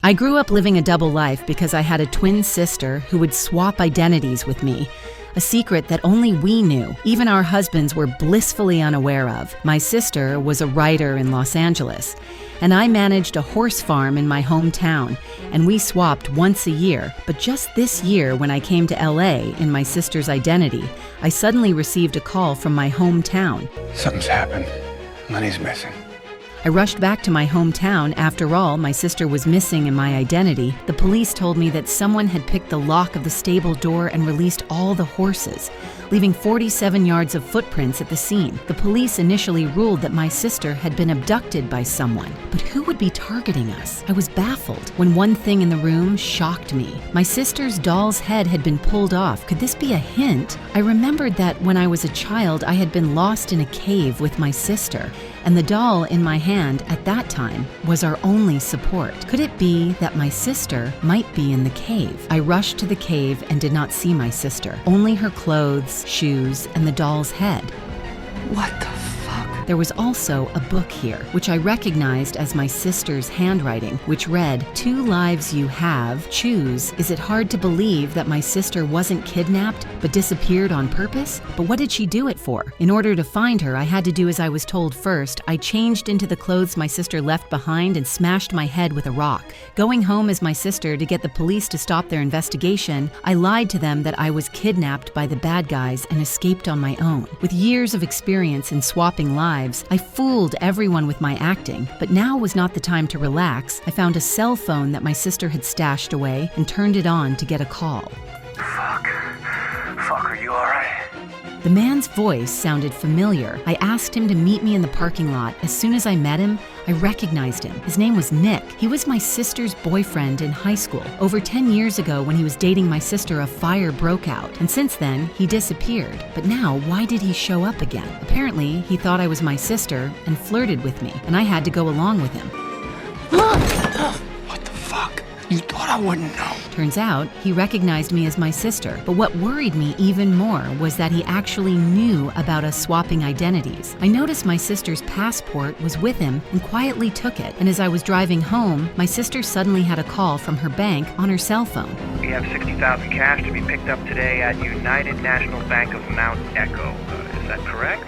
I grew up living a double life because I had a twin sister who would swap identities with me, a secret that only we knew, even our husbands were blissfully unaware of. My sister was a writer in Los Angeles, and I managed a horse farm in my hometown, and we swapped once a year. But just this year, when I came to LA in my sister's identity, I suddenly received a call from my hometown. Something's happened. Lenny's missing. I rushed back to my hometown. After all, my sister was missing in my identity. The police told me that someone had picked the lock of the stable door and released all the horses, leaving 47 yards of footprints at the scene. The police initially ruled that my sister had been abducted by someone, but who would be targeting us? I was baffled when one thing in the room shocked me. My sister's doll's head had been pulled off. Could this be a hint? I remembered that when I was a child, I had been lost in a cave with my sister, and the doll in my hand at that time was our only support. Could it be that my sister might be in the cave? I rushed to the cave and did not see my sister, only her clothes, shoes, and the doll's head. What the fuck? There was also a book here, which I recognized as my sister's handwriting, which read, "Two lives you have, choose. Is it hard to believe that my sister wasn't kidnapped, but disappeared on purpose? But what did she do it for?" In order to find her, I had to do as I was told first. I changed into the clothes my sister left behind and smashed my head with a rock. Going home as my sister to get the police to stop their investigation, I lied to them that I was kidnapped by the bad guys and escaped on my own. With years of experience in swapping lives, I fooled everyone with my acting, but now was not the time to relax. I found a cell phone that my sister had stashed away and turned it on to get a call. Fuck, are you alright? The man's voice sounded familiar. I asked him to meet me in the parking lot. As soon as I met him, I recognized him. His name was Nick. He was my sister's boyfriend in high school. Over 10 years ago, when he was dating my sister, a fire broke out, and since then, he disappeared. But now, why did he show up again? Apparently, he thought I was my sister and flirted with me, and I had to go along with him. What the fuck? You thought I wouldn't know. Turns out, he recognized me as my sister. But what worried me even more was that he actually knew about us swapping identities. I noticed my sister's passport was with him and quietly took it. And as I was driving home, my sister suddenly had a call from her bank on her cell phone. We have 60,000 cash to be picked up today at United National Bank of Mount Echo. Is that correct?